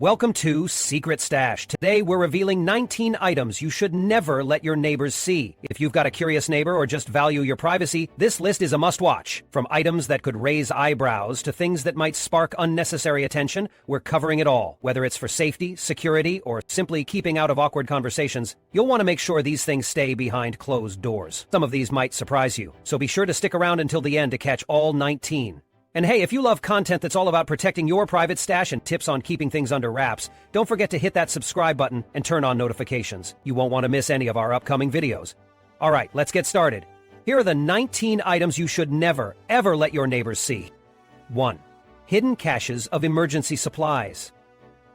Welcome to Secret Stash. Today we're revealing 19 items you should never let your neighbors see. If you've got a curious neighbor or just value your privacy, this list is a must-watch. From items that could raise eyebrows to things that might spark unnecessary attention, we're covering it all. Whether it's for safety, security, or simply keeping out of awkward conversations, you'll want to make sure these things stay behind closed doors. Some of these might surprise you, so be sure to stick around until the end to catch all 19. And hey, if you love content that's all about protecting your private stash and tips on keeping things under wraps, don't forget to hit that subscribe button and turn on notifications. You won't want to miss any of our upcoming videos. All right, let's get started. Here are the 19 items you should never, ever let your neighbors see. 1. Hidden caches of emergency supplies.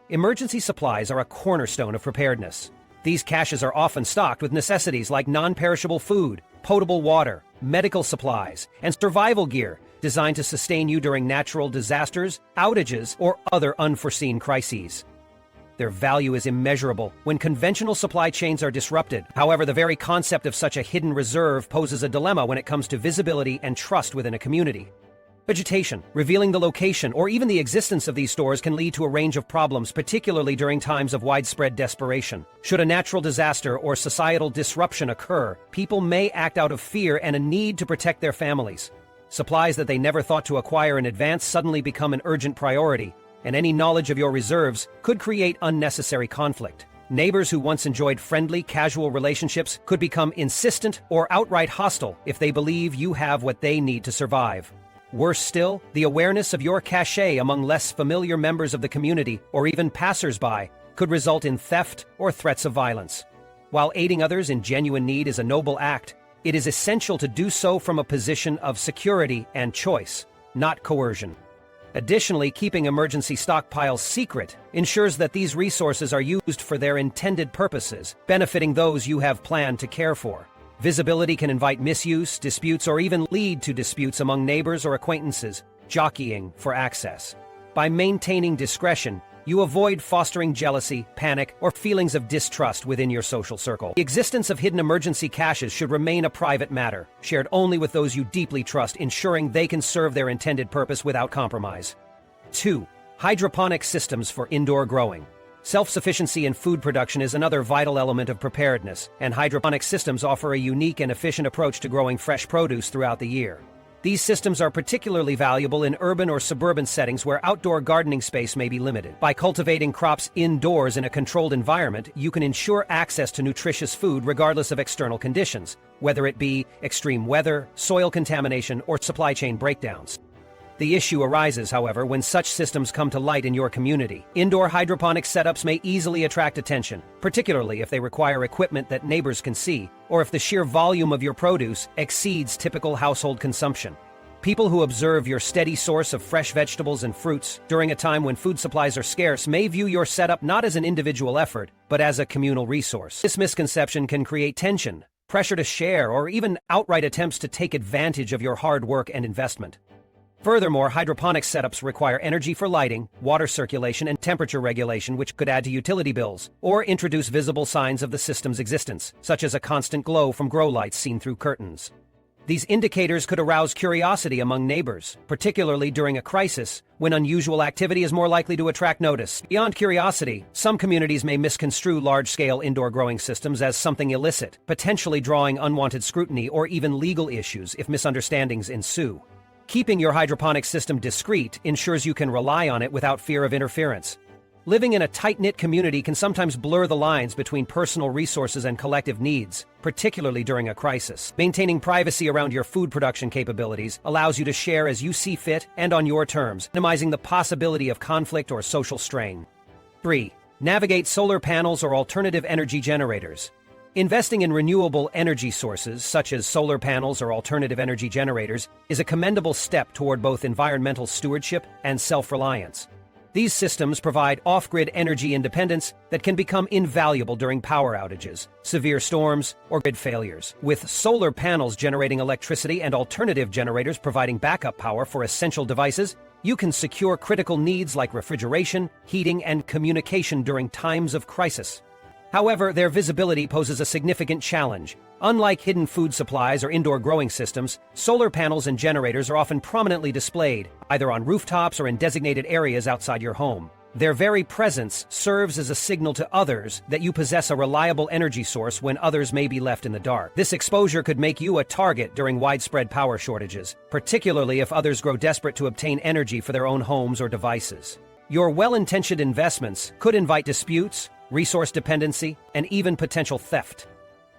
Emergency supplies are a cornerstone of preparedness. These caches are often stocked with necessities like non-perishable food, potable water, medical supplies, and survival gear designed to sustain you during natural disasters, outages, or other unforeseen crises. Their value is immeasurable when conventional supply chains are disrupted. However, the very concept of such a hidden reserve poses a dilemma when it comes to visibility and trust within a community. Vegetation, revealing the location, or even the existence of these stores can lead to a range of problems, particularly during times of widespread desperation. Should a natural disaster or societal disruption occur, people may act out of fear and a need to protect their families. Supplies that they never thought to acquire in advance suddenly become an urgent priority, and any knowledge of your reserves could create unnecessary conflict. Neighbors who once enjoyed friendly, casual relationships could become insistent or outright hostile if they believe you have what they need to survive. Worse still, the awareness of your cachet among less familiar members of the community or even passers-by could result in theft or threats of violence. While aiding others in genuine need is a noble act, it is essential to do so from a position of security and choice, not coercion. Additionally, keeping emergency stockpiles secret ensures that these resources are used for their intended purposes, benefiting those you have planned to care for. Visibility can invite misuse, disputes, or even lead to disputes among neighbors or acquaintances, jockeying for access. By maintaining discretion, you avoid fostering jealousy, panic, or feelings of distrust within your social circle. The existence of hidden emergency caches should remain a private matter, shared only with those you deeply trust, ensuring they can serve their intended purpose without compromise. 2. Hydroponic systems for indoor growing. Self-sufficiency in food production is another vital element of preparedness, and hydroponic systems offer a unique and efficient approach to growing fresh produce throughout the year. These systems are particularly valuable in urban or suburban settings where outdoor gardening space may be limited. By cultivating crops indoors in a controlled environment, you can ensure access to nutritious food regardless of external conditions, whether it be extreme weather, soil contamination, or supply chain breakdowns. The issue arises, however, when such systems come to light in your community. Indoor hydroponic setups may easily attract attention, particularly if they require equipment that neighbors can see, or if the sheer volume of your produce exceeds typical household consumption. People who observe your steady source of fresh vegetables and fruits during a time when food supplies are scarce may view your setup not as an individual effort, but as a communal resource. This misconception can create tension, pressure to share, or even outright attempts to take advantage of your hard work and investment. Furthermore, hydroponic setups require energy for lighting, water circulation, and temperature regulation, which could add to utility bills, or introduce visible signs of the system's existence, such as a constant glow from grow lights seen through curtains. These indicators could arouse curiosity among neighbors, particularly during a crisis, when unusual activity is more likely to attract notice. Beyond curiosity, some communities may misconstrue large-scale indoor growing systems as something illicit, potentially drawing unwanted scrutiny or even legal issues if misunderstandings ensue. Keeping your hydroponic system discreet ensures you can rely on it without fear of interference. Living in a tight-knit community can sometimes blur the lines between personal resources and collective needs, particularly during a crisis. Maintaining privacy around your food production capabilities allows you to share as you see fit and on your terms, minimizing the possibility of conflict or social strain. 3. Navigate solar panels or alternative energy generators. Investing in renewable energy sources, such as solar panels or alternative energy generators, is a commendable step toward both environmental stewardship and self-reliance. These systems provide off-grid energy independence that can become invaluable during power outages, severe storms, or grid failures. With solar panels generating electricity and alternative generators providing backup power for essential devices, you can secure critical needs like refrigeration, heating, and communication during times of crisis. However, their visibility poses a significant challenge. Unlike hidden food supplies or indoor growing systems, solar panels and generators are often prominently displayed, either on rooftops or in designated areas outside your home. Their very presence serves as a signal to others that you possess a reliable energy source when others may be left in the dark. This exposure could make you a target during widespread power shortages, particularly if others grow desperate to obtain energy for their own homes or devices. Your well-intentioned investments could invite disputes, resource dependency, and even potential theft.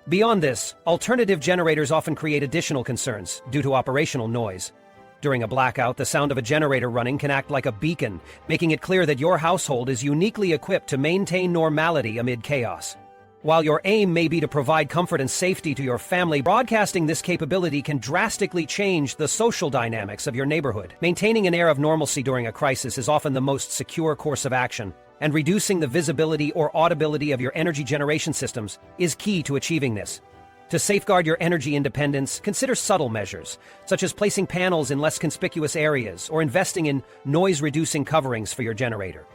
Beyond this, alternative generators often create additional concerns due to operational noise. During a blackout, the sound of a generator running can act like a beacon, making it clear that your household is uniquely equipped to maintain normality amid chaos. While your aim may be to provide comfort and safety to your family, broadcasting this capability can drastically change the social dynamics of your neighborhood. Maintaining an air of normalcy during a crisis is often the most secure course of action, and reducing the visibility or audibility of your energy generation systems is key to achieving this. To safeguard your energy independence, consider subtle measures, such as placing panels in less conspicuous areas or investing in noise-reducing coverings for your generator.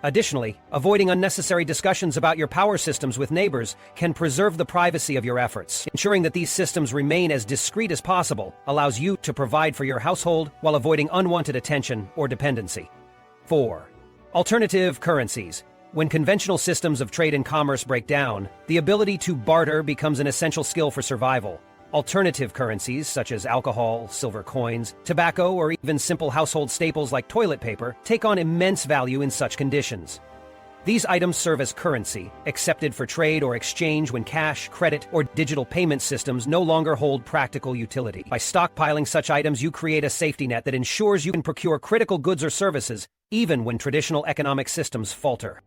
Additionally, avoiding unnecessary discussions about your power systems with neighbors can preserve the privacy of your efforts. Ensuring that these systems remain as discreet as possible allows you to provide for your household while avoiding unwanted attention or dependency. 4. Alternative currencies. When conventional systems of trade and commerce break down, the ability to barter becomes an essential skill for survival. Alternative currencies, such as alcohol, silver coins, tobacco, or even simple household staples like toilet paper, take on immense value in such conditions. These items serve as currency, accepted for trade or exchange when cash, credit, or digital payment systems no longer hold practical utility. By stockpiling such items, you create a safety net that ensures you can procure critical goods or services, even when traditional economic systems falter.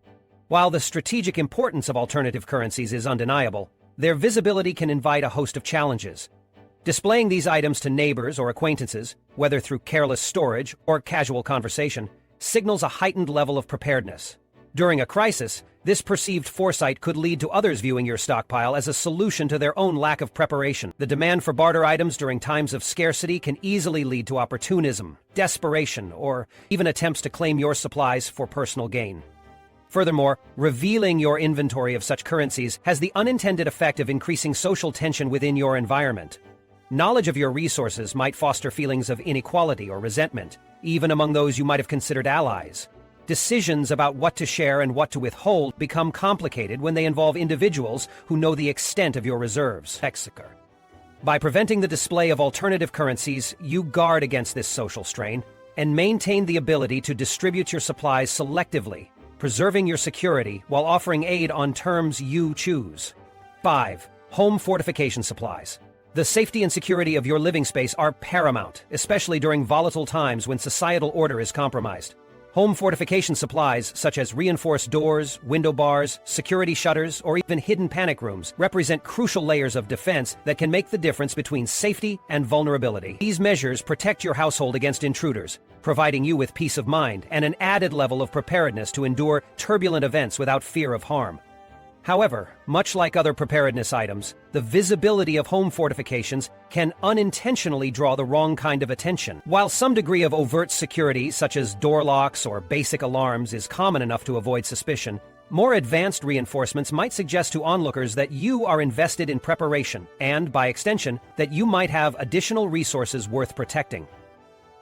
While the strategic importance of alternative currencies is undeniable, their visibility can invite a host of challenges. Displaying these items to neighbors or acquaintances, whether through careless storage or casual conversation, signals a heightened level of preparedness. During a crisis, this perceived foresight could lead to others viewing your stockpile as a solution to their own lack of preparation. The demand for barter items during times of scarcity can easily lead to opportunism, desperation, or even attempts to claim your supplies for personal gain. Furthermore, revealing your inventory of such currencies has the unintended effect of increasing social tension within your environment. Knowledge of your resources might foster feelings of inequality or resentment, even among those you might have considered allies. Decisions about what to share and what to withhold become complicated when they involve individuals who know the extent of your reserves. By preventing the display of alternative currencies, you guard against this social strain and maintain the ability to distribute your supplies selectively, preserving your security while offering aid on terms you choose. 5. Home fortification supplies. The safety and security of your living space are paramount, especially during volatile times when societal order is compromised. Home fortification supplies, such as reinforced doors, window bars, security shutters, or even hidden panic rooms, represent crucial layers of defense that can make the difference between safety and vulnerability. These measures protect your household against intruders, providing you with peace of mind and an added level of preparedness to endure turbulent events without fear of harm. However, much like other preparedness items, the visibility of home fortifications can unintentionally draw the wrong kind of attention. While some degree of overt security, such as door locks or basic alarms, is common enough to avoid suspicion, more advanced reinforcements might suggest to onlookers that you are invested in preparation and, by extension, that you might have additional resources worth protecting.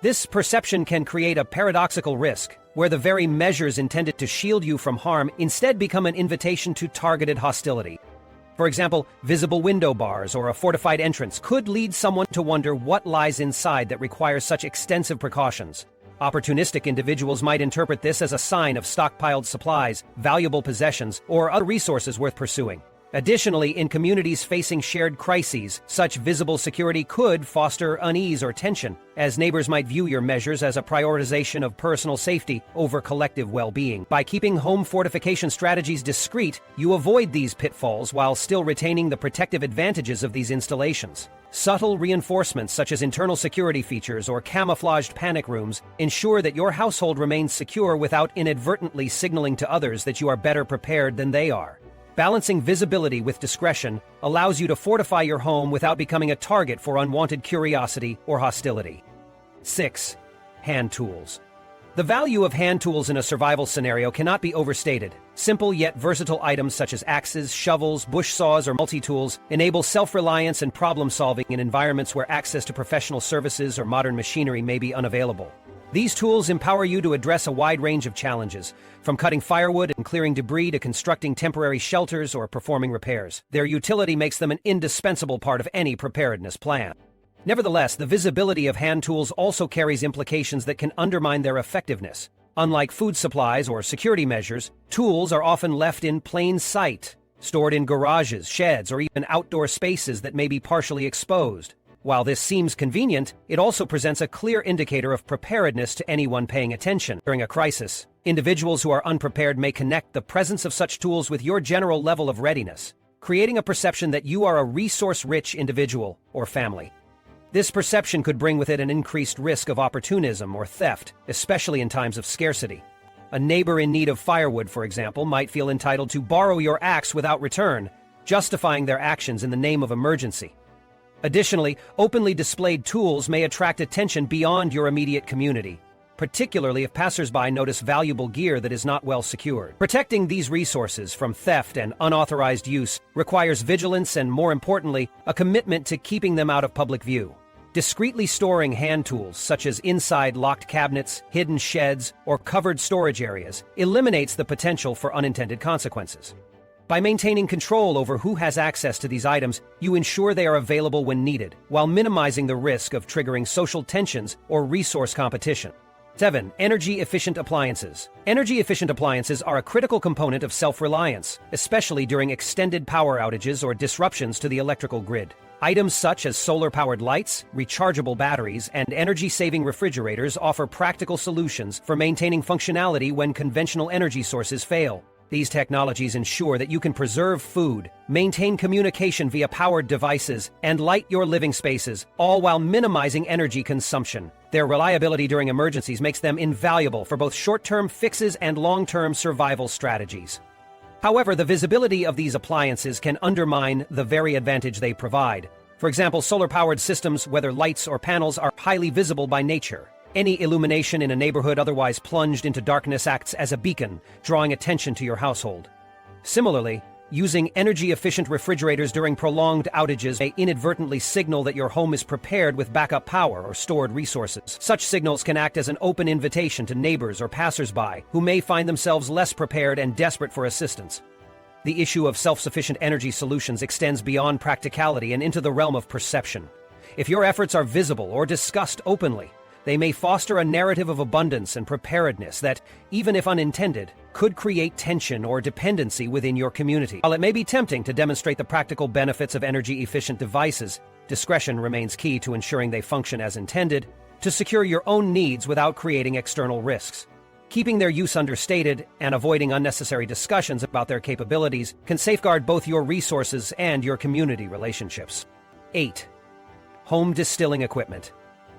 This perception can create a paradoxical risk, where the very measures intended to shield you from harm instead become an invitation to targeted hostility. For example, visible window bars or a fortified entrance could lead someone to wonder what lies inside that requires such extensive precautions. Opportunistic individuals might interpret this as a sign of stockpiled supplies, valuable possessions, or other resources worth pursuing. Additionally, in communities facing shared crises, such visible security could foster unease or tension, as neighbors might view your measures as a prioritization of personal safety over collective well-being. By keeping home fortification strategies discreet, you avoid these pitfalls while still retaining the protective advantages of these installations. Subtle reinforcements such as internal security features or camouflaged panic rooms ensure that your household remains secure without inadvertently signaling to others that you are better prepared than they are. Balancing visibility with discretion allows you to fortify your home without becoming a target for unwanted curiosity or hostility. 6. Hand tools. The value of hand tools in a survival scenario cannot be overstated. Simple yet versatile items such as axes, shovels, bush saws, or multi-tools enable self-reliance and problem-solving in environments where access to professional services or modern machinery may be unavailable. These tools empower you to address a wide range of challenges, from cutting firewood and clearing debris to constructing temporary shelters or performing repairs. Their utility makes them an indispensable part of any preparedness plan. Nevertheless, the visibility of hand tools also carries implications that can undermine their effectiveness. Unlike food supplies or security measures, tools are often left in plain sight, stored in garages, sheds, or even outdoor spaces that may be partially exposed. While this seems convenient, it also presents a clear indicator of preparedness to anyone paying attention. During a crisis, individuals who are unprepared may connect the presence of such tools with your general level of readiness, creating a perception that you are a resource-rich individual or family. This perception could bring with it an increased risk of opportunism or theft, especially in times of scarcity. A neighbor in need of firewood, for example, might feel entitled to borrow your axe without return, justifying their actions in the name of emergency. Additionally, openly displayed tools may attract attention beyond your immediate community, particularly if passersby notice valuable gear that is not well secured. Protecting these resources from theft and unauthorized use requires vigilance and, more importantly, a commitment to keeping them out of public view. Discreetly storing hand tools, such as inside locked cabinets, hidden sheds, or covered storage areas, eliminates the potential for unintended consequences. By maintaining control over who has access to these items, you ensure they are available when needed, while minimizing the risk of triggering social tensions or resource competition. 7. Energy-efficient appliances. Energy-efficient appliances are a critical component of self-reliance, especially during extended power outages or disruptions to the electrical grid. Items such as solar-powered lights, rechargeable batteries, and energy-saving refrigerators offer practical solutions for maintaining functionality when conventional energy sources fail. These technologies ensure that you can preserve food, maintain communication via powered devices, and light your living spaces, all while minimizing energy consumption. Their reliability during emergencies makes them invaluable for both short-term fixes and long-term survival strategies. However, the visibility of these appliances can undermine the very advantage they provide. For example, solar-powered systems, whether lights or panels, are highly visible by nature. Any illumination in a neighborhood otherwise plunged into darkness acts as a beacon, drawing attention to your household. Similarly, using energy-efficient refrigerators during prolonged outages may inadvertently signal that your home is prepared with backup power or stored resources. Such signals can act as an open invitation to neighbors or passersby who may find themselves less prepared and desperate for assistance. The issue of self-sufficient energy solutions extends beyond practicality and into the realm of perception. If your efforts are visible or discussed openly, they may foster a narrative of abundance and preparedness that, even if unintended, could create tension or dependency within your community. While it may be tempting to demonstrate the practical benefits of energy-efficient devices, discretion remains key to ensuring they function as intended, to secure your own needs without creating external risks. Keeping their use understated and avoiding unnecessary discussions about their capabilities can safeguard both your resources and your community relationships. 8. Home distilling equipment.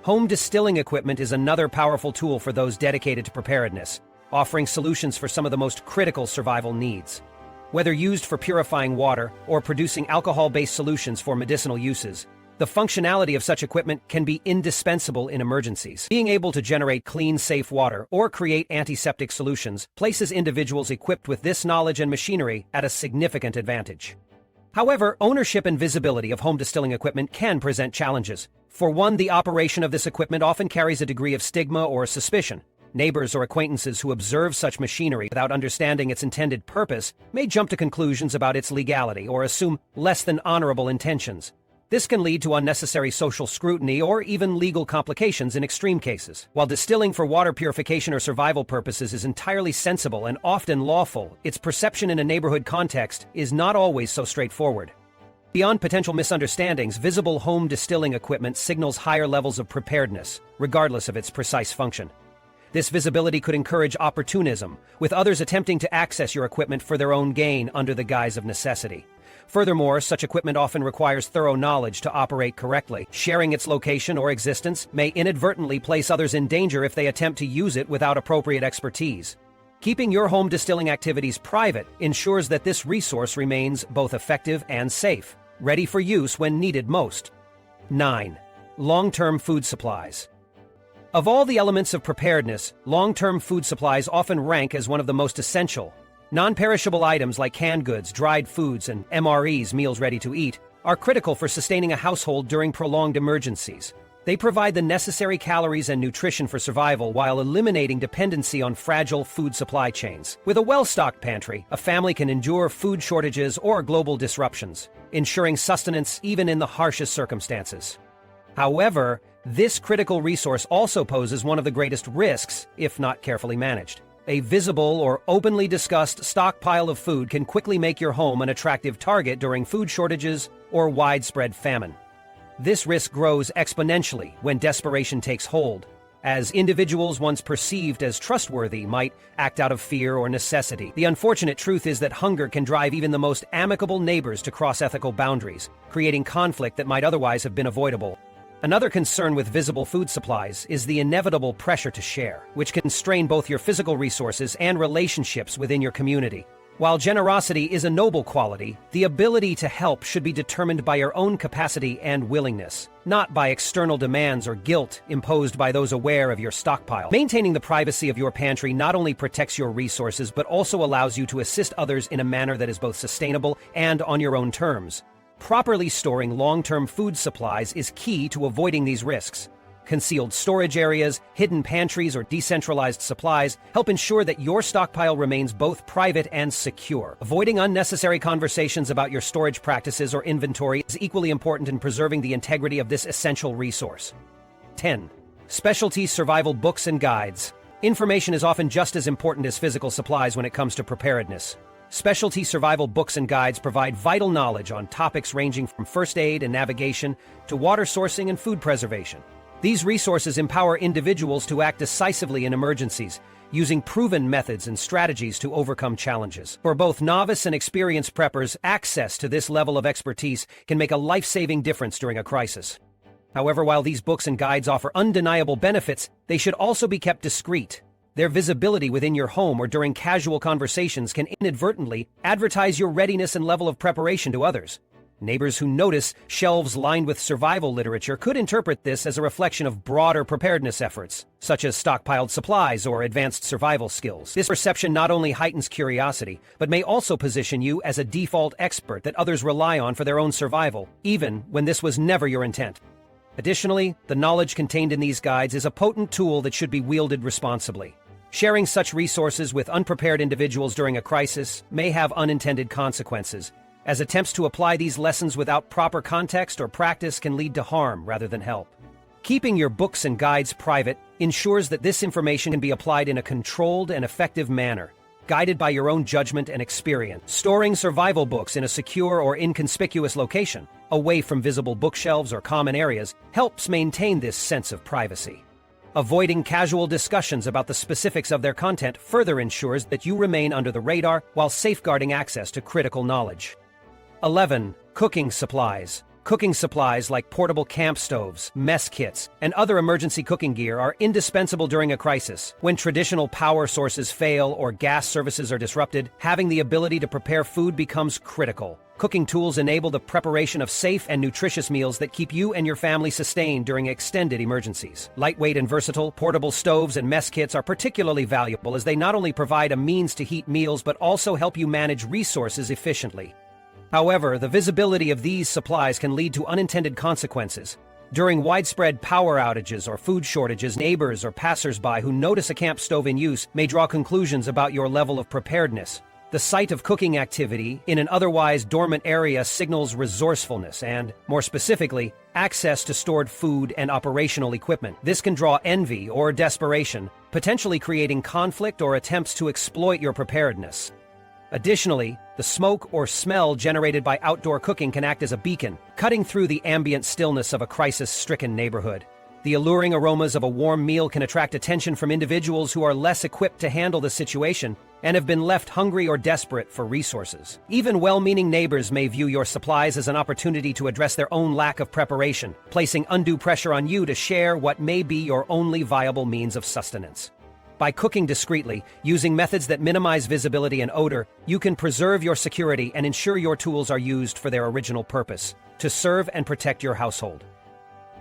Home distilling equipment is another powerful tool for those dedicated to preparedness, offering solutions for some of the most critical survival needs. Whether used for purifying water or producing alcohol-based solutions for medicinal uses, the functionality of such equipment can be indispensable in emergencies. Being able to generate clean, safe water or create antiseptic solutions places individuals equipped with this knowledge and machinery at a significant advantage. However, ownership and visibility of home distilling equipment can present challenges. For one, the operation of this equipment often carries a degree of stigma or suspicion. Neighbors or acquaintances who observe such machinery without understanding its intended purpose may jump to conclusions about its legality or assume less than honorable intentions. This can lead to unnecessary social scrutiny or even legal complications in extreme cases. While distilling for water purification or survival purposes is entirely sensible and often lawful, its perception in a neighborhood context is not always so straightforward. Beyond potential misunderstandings, visible home distilling equipment signals higher levels of preparedness, regardless of its precise function. This visibility could encourage opportunism, with others attempting to access your equipment for their own gain under the guise of necessity. Furthermore, such equipment often requires thorough knowledge to operate correctly. Sharing its location or existence may inadvertently place others in danger if they attempt to use it without appropriate expertise. Keeping your home distilling activities private ensures that this resource remains both effective and safe, ready for use when needed most. 9. Long-term food supplies. Of all the elements of preparedness, long-term food supplies often rank as one of the most essential. Non-perishable items like canned goods, dried foods, and MREs, meals ready to eat, are critical for sustaining a household during prolonged emergencies. They provide the necessary calories and nutrition for survival while eliminating dependency on fragile food supply chains. With a well-stocked pantry, a family can endure food shortages or global disruptions, ensuring sustenance even in the harshest circumstances. However, this critical resource also poses one of the greatest risks if not carefully managed. A visible or openly discussed stockpile of food can quickly make your home an attractive target during food shortages or widespread famine. This risk grows exponentially when desperation takes hold, as individuals once perceived as trustworthy might act out of fear or necessity. The unfortunate truth is that hunger can drive even the most amicable neighbors to cross ethical boundaries, creating conflict that might otherwise have been avoidable. Another concern with visible food supplies is the inevitable pressure to share, which can strain both your physical resources and relationships within your community. While generosity is a noble quality, the ability to help should be determined by your own capacity and willingness, not by external demands or guilt imposed by those aware of your stockpile. Maintaining the privacy of your pantry not only protects your resources but also allows you to assist others in a manner that is both sustainable and on your own terms. Properly storing long-term food supplies is key to avoiding these risks. Concealed storage areas, hidden pantries, or decentralized supplies help ensure that your stockpile remains both private and secure. Avoiding unnecessary conversations about your storage practices or inventory is equally important in preserving the integrity of this essential resource. 10. Specialty survival books and guides. Information is often just as important as physical supplies when it comes to preparedness. Specialty survival books and guides provide vital knowledge on topics ranging from first aid and navigation to water sourcing and food preservation. These resources empower individuals to act decisively in emergencies, using proven methods and strategies to overcome challenges. For both novice and experienced preppers, access to this level of expertise can make a life-saving difference during a crisis. However, while these books and guides offer undeniable benefits, they should also be kept discreet. Their visibility within your home or during casual conversations can inadvertently advertise your readiness and level of preparation to others. Neighbors who notice shelves lined with survival literature could interpret this as a reflection of broader preparedness efforts, such as stockpiled supplies or advanced survival skills. This perception not only heightens curiosity, but may also position you as a default expert that others rely on for their own survival, even when this was never your intent. Additionally, the knowledge contained in these guides is a potent tool that should be wielded responsibly. Sharing such resources with unprepared individuals during a crisis may have unintended consequences, as attempts to apply these lessons without proper context or practice can lead to harm rather than help. Keeping your books and guides private ensures that this information can be applied in a controlled and effective manner, guided by your own judgment and experience. Storing survival books in a secure or inconspicuous location, away from visible bookshelves or common areas, helps maintain this sense of privacy. Avoiding casual discussions about the specifics of their content further ensures that you remain under the radar while safeguarding access to critical knowledge. 11. Cooking supplies. Cooking supplies like portable camp stoves, mess kits, and other emergency cooking gear are indispensable during a crisis. When traditional power sources fail or gas services are disrupted, having the ability to prepare food becomes critical. Cooking tools enable the preparation of safe and nutritious meals that keep you and your family sustained during extended emergencies. Lightweight and versatile, portable stoves and mess kits are particularly valuable as they not only provide a means to heat meals but also help you manage resources efficiently. However, the visibility of these supplies can lead to unintended consequences. During widespread power outages or food shortages, neighbors or passers-by who notice a camp stove in use may draw conclusions about your level of preparedness. The sight of cooking activity in an otherwise dormant area signals resourcefulness and, more specifically, access to stored food and operational equipment. This can draw envy or desperation, potentially creating conflict or attempts to exploit your preparedness. Additionally, the smoke or smell generated by outdoor cooking can act as a beacon, cutting through the ambient stillness of a crisis-stricken neighborhood. The alluring aromas of a warm meal can attract attention from individuals who are less equipped to handle the situation and have been left hungry or desperate for resources. Even well-meaning neighbors may view your supplies as an opportunity to address their own lack of preparation, placing undue pressure on you to share what may be your only viable means of sustenance. By cooking discreetly, using methods that minimize visibility and odor, you can preserve your security and ensure your tools are used for their original purpose, to serve and protect your household.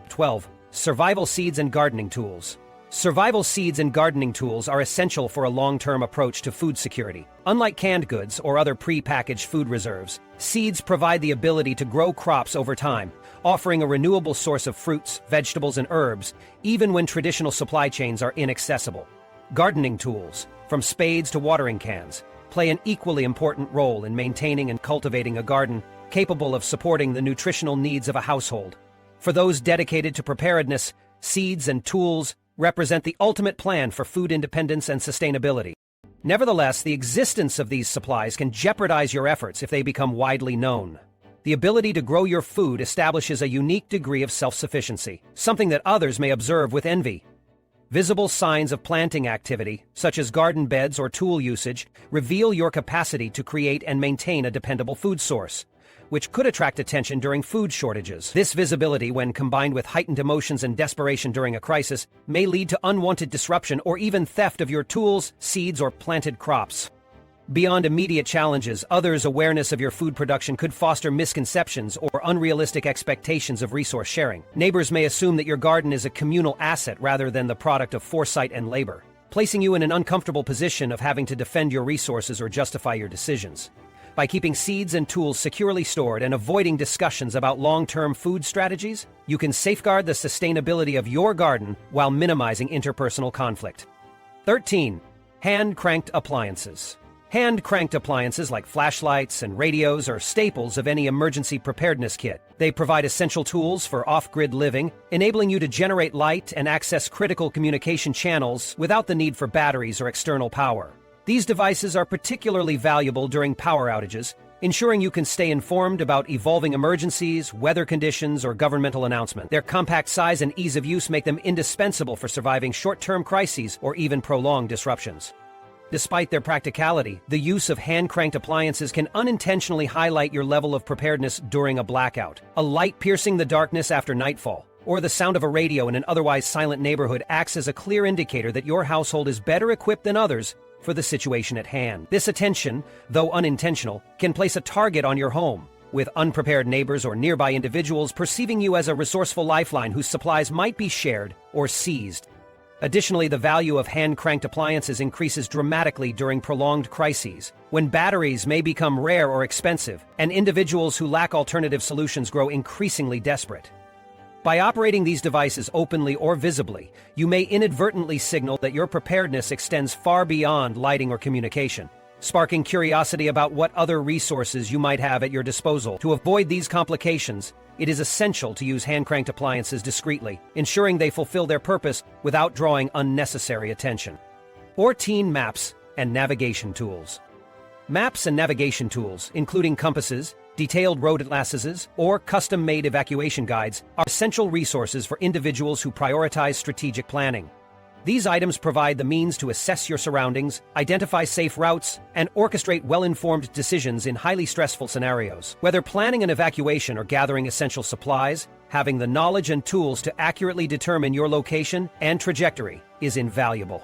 12. Survival seeds and gardening tools. Survival seeds and gardening tools are essential for a long-term approach to food security. Unlike canned goods or other pre-packaged food reserves, seeds provide the ability to grow crops over time, offering a renewable source of fruits, vegetables, and herbs, even when traditional supply chains are inaccessible. Gardening tools, from spades to watering cans, play an equally important role in maintaining and cultivating a garden capable of supporting the nutritional needs of a household. For those dedicated to preparedness, seeds and tools represent the ultimate plan for food independence and sustainability. Nevertheless, the existence of these supplies can jeopardize your efforts if they become widely known. The ability to grow your food establishes a unique degree of self-sufficiency, something that others may observe with envy. Visible signs of planting activity, such as garden beds or tool usage, reveal your capacity to create and maintain a dependable food source, which could attract attention during food shortages. This visibility, when combined with heightened emotions and desperation during a crisis, may lead to unwanted disruption or even theft of your tools, seeds, or planted crops. Beyond immediate challenges, others' awareness of your food production could foster misconceptions or unrealistic expectations of resource sharing. Neighbors may assume that your garden is a communal asset rather than the product of foresight and labor, placing you in an uncomfortable position of having to defend your resources or justify your decisions. By keeping seeds and tools securely stored and avoiding discussions about long-term food strategies, you can safeguard the sustainability of your garden while minimizing interpersonal conflict. 13. Hand-cranked appliances. Hand-cranked appliances like flashlights and radios are staples of any emergency preparedness kit. They provide essential tools for off-grid living, enabling you to generate light and access critical communication channels without the need for batteries or external power. These devices are particularly valuable during power outages, ensuring you can stay informed about evolving emergencies, weather conditions, or governmental announcements. Their compact size and ease of use make them indispensable for surviving short-term crises or even prolonged disruptions. Despite their practicality, the use of hand-cranked appliances can unintentionally highlight your level of preparedness during a blackout. A light piercing the darkness after nightfall, or the sound of a radio in an otherwise silent neighborhood acts as a clear indicator that your household is better equipped than others for the situation at hand. This attention, though unintentional, can place a target on your home, with unprepared neighbors or nearby individuals perceiving you as a resourceful lifeline whose supplies might be shared or seized. Additionally, the value of hand-cranked appliances increases dramatically during prolonged crises, when batteries may become rare or expensive, and individuals who lack alternative solutions grow increasingly desperate. By operating these devices openly or visibly, you may inadvertently signal that your preparedness extends far beyond lighting or communication, sparking curiosity about what other resources you might have at your disposal. To avoid these complications, it is essential to use hand-cranked appliances discreetly, ensuring they fulfill their purpose without drawing unnecessary attention. 14. Maps and navigation tools. Maps and navigation tools, including compasses, detailed road atlases, or custom-made evacuation guides, are essential resources for individuals who prioritize strategic planning. These items provide the means to assess your surroundings, identify safe routes, and orchestrate well-informed decisions in highly stressful scenarios. Whether planning an evacuation or gathering essential supplies, having the knowledge and tools to accurately determine your location and trajectory is invaluable.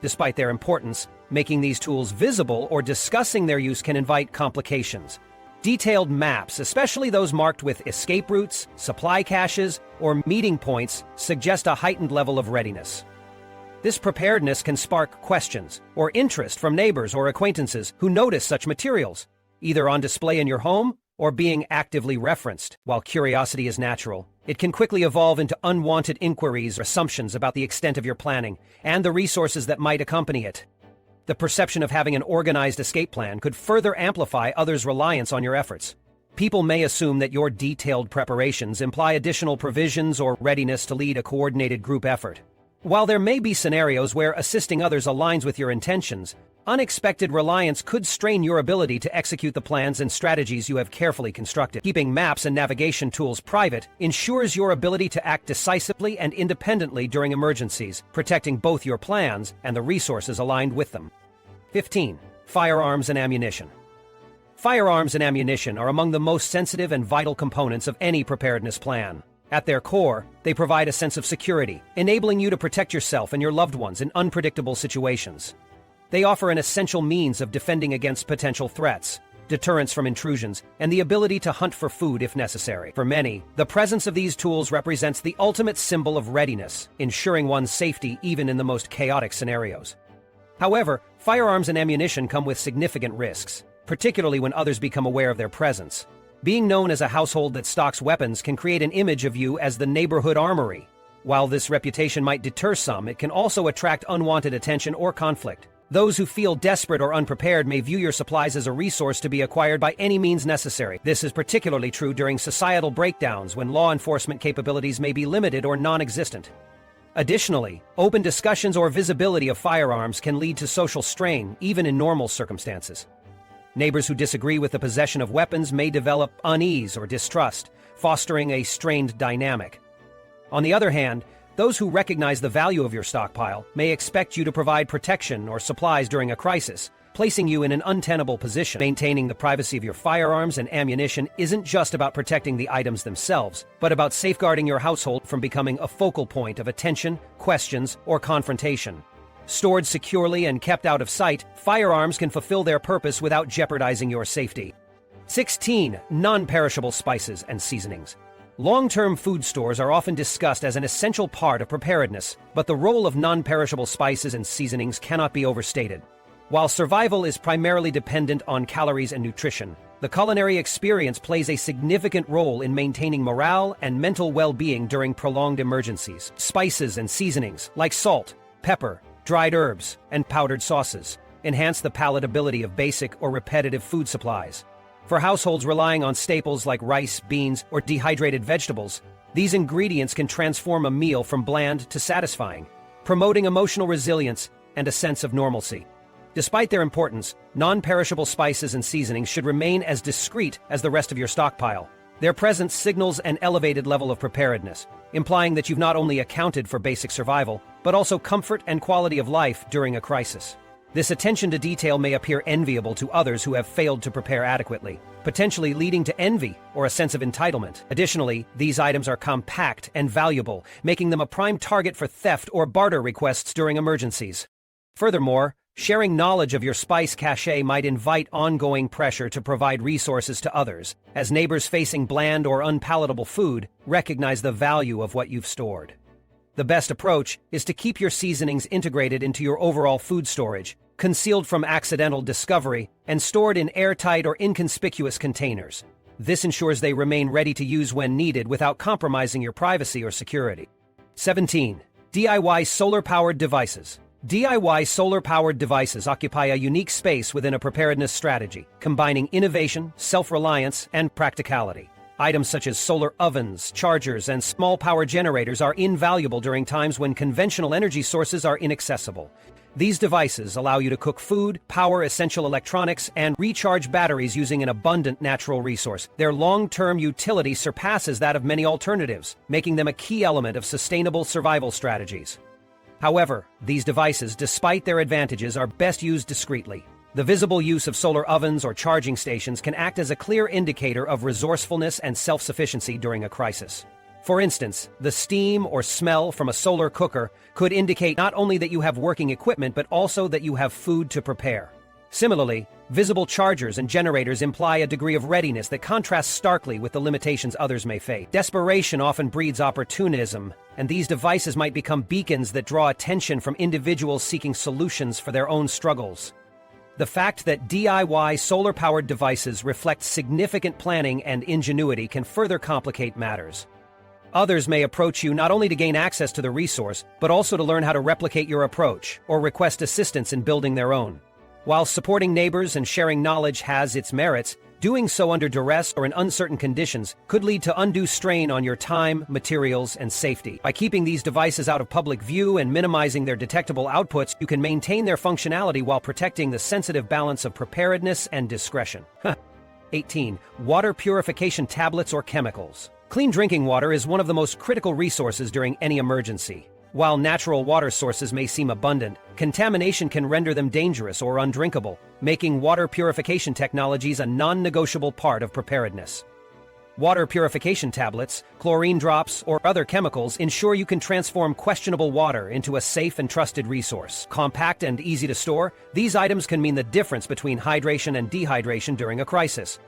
Despite their importance, making these tools visible or discussing their use can invite complications. Detailed maps, especially those marked with escape routes, supply caches, or meeting points, suggest a heightened level of readiness. This preparedness can spark questions or interest from neighbors or acquaintances who notice such materials, either on display in your home or being actively referenced. While curiosity is natural, it can quickly evolve into unwanted inquiries or assumptions about the extent of your planning and the resources that might accompany it. The perception of having an organized escape plan could further amplify others' reliance on your efforts. People may assume that your detailed preparations imply additional provisions or readiness to lead a coordinated group effort. While there may be scenarios where assisting others aligns with your intentions, unexpected reliance could strain your ability to execute the plans and strategies you have carefully constructed. Keeping maps and navigation tools private ensures your ability to act decisively and independently during emergencies, protecting both your plans and the resources aligned with them. 15. Firearms and ammunition. Firearms and ammunition are among the most sensitive and vital components of any preparedness plan. At their core, they provide a sense of security, enabling you to protect yourself and your loved ones in unpredictable situations. They offer an essential means of defending against potential threats, deterrence from intrusions, and the ability to hunt for food if necessary. For many, the presence of these tools represents the ultimate symbol of readiness, ensuring one's safety even in the most chaotic scenarios. However, firearms and ammunition come with significant risks, particularly when others become aware of their presence. Being known as a household that stocks weapons can create an image of you as the neighborhood armory. While this reputation might deter some, it can also attract unwanted attention or conflict. Those who feel desperate or unprepared may view your supplies as a resource to be acquired by any means necessary. This is particularly true during societal breakdowns when law enforcement capabilities may be limited or non-existent. Additionally, open discussions or visibility of firearms can lead to social strain, even in normal circumstances. Neighbors who disagree with the possession of weapons may develop unease or distrust, fostering a strained dynamic. On the other hand, those who recognize the value of your stockpile may expect you to provide protection or supplies during a crisis, placing you in an untenable position. Maintaining the privacy of your firearms and ammunition isn't just about protecting the items themselves, but about safeguarding your household from becoming a focal point of attention, questions, or confrontation. Stored securely and kept out of sight, firearms can fulfill their purpose without jeopardizing your safety. 16. Non-perishable spices and seasonings. Long-term food stores are often discussed as an essential part of preparedness, but the role of non-perishable spices and seasonings cannot be overstated. While survival is primarily dependent on calories and nutrition, the culinary experience plays a significant role in maintaining morale and mental well-being during prolonged emergencies. Spices and seasonings, like salt, pepper, dried herbs, and powdered sauces, enhance the palatability of basic or repetitive food supplies. For households relying on staples like rice, beans, or dehydrated vegetables, these ingredients can transform a meal from bland to satisfying, promoting emotional resilience and a sense of normalcy. Despite their importance, non-perishable spices and seasonings should remain as discreet as the rest of your stockpile. Their presence signals an elevated level of preparedness, implying that you've not only accounted for basic survival, but also comfort and quality of life during a crisis. This attention to detail may appear enviable to others who have failed to prepare adequately, potentially leading to envy or a sense of entitlement. Additionally, these items are compact and valuable, making them a prime target for theft or barter requests during emergencies. Furthermore, sharing knowledge of your spice cache might invite ongoing pressure to provide resources to others, as neighbors facing bland or unpalatable food recognize the value of what you've stored. The best approach is to keep your seasonings integrated into your overall food storage, concealed from accidental discovery, and stored in airtight or inconspicuous containers. This ensures they remain ready to use when needed without compromising your privacy or security. 17. DIY solar-powered devices. DIY solar-powered devices occupy a unique space within a preparedness strategy, combining innovation, self-reliance, and practicality. Items such as solar ovens, chargers, and small power generators are invaluable during times when conventional energy sources are inaccessible. These devices allow you to cook food, power essential electronics, and recharge batteries using an abundant natural resource. Their long-term utility surpasses that of many alternatives, making them a key element of sustainable survival strategies. However, these devices, despite their advantages, are best used discreetly. The visible use of solar ovens or charging stations can act as a clear indicator of resourcefulness and self-sufficiency during a crisis. For instance, the steam or smell from a solar cooker could indicate not only that you have working equipment but also that you have food to prepare. Similarly, visible chargers and generators imply a degree of readiness that contrasts starkly with the limitations others may face. Desperation often breeds opportunism, and these devices might become beacons that draw attention from individuals seeking solutions for their own struggles. The fact that DIY solar-powered devices reflect significant planning and ingenuity can further complicate matters. Others may approach you not only to gain access to the resource, but also to learn how to replicate your approach or request assistance in building their own. While supporting neighbors and sharing knowledge has its merits, doing so under duress or in uncertain conditions could lead to undue strain on your time, materials, and safety. By keeping these devices out of public view and minimizing their detectable outputs, you can maintain their functionality while protecting the sensitive balance of preparedness and discretion. 18. Water purification tablets or chemicals. Clean drinking water is one of the most critical resources during any emergency. While natural water sources may seem abundant, contamination can render them dangerous or undrinkable, making water purification technologies a non-negotiable part of preparedness. Water purification tablets, chlorine drops, or other chemicals ensure you can transform questionable water into a safe and trusted resource. Compact and easy to store, these items can mean the difference between hydration and dehydration during a crisis.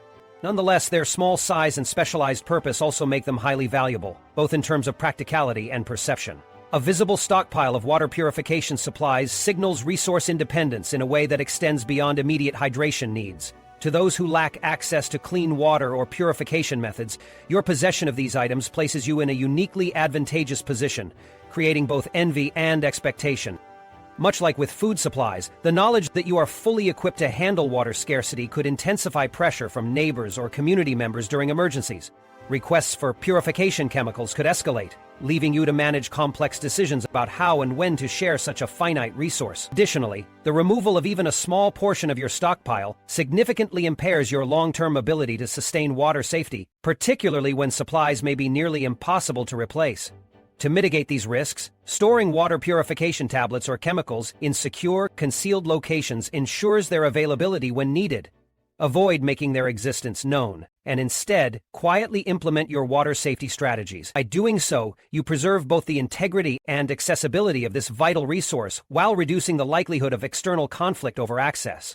Nonetheless, their small size and specialized purpose also make them highly valuable, both in terms of practicality and perception. A visible stockpile of water purification supplies signals resource independence in a way that extends beyond immediate hydration needs. To those who lack access to clean water or purification methods, your possession of these items places you in a uniquely advantageous position, creating both envy and expectation. Much like with food supplies, the knowledge that you are fully equipped to handle water scarcity could intensify pressure from neighbors or community members during emergencies. Requests for purification chemicals could escalate, leaving you to manage complex decisions about how and when to share such a finite resource. Additionally, the removal of even a small portion of your stockpile significantly impairs your long-term ability to sustain water safety, particularly when supplies may be nearly impossible to replace. To mitigate these risks, storing water purification tablets or chemicals in secure, concealed locations ensures their availability when needed. Avoid making their existence known, and instead, quietly implement your water safety strategies. By doing so, you preserve both the integrity and accessibility of this vital resource while reducing the likelihood of external conflict over access.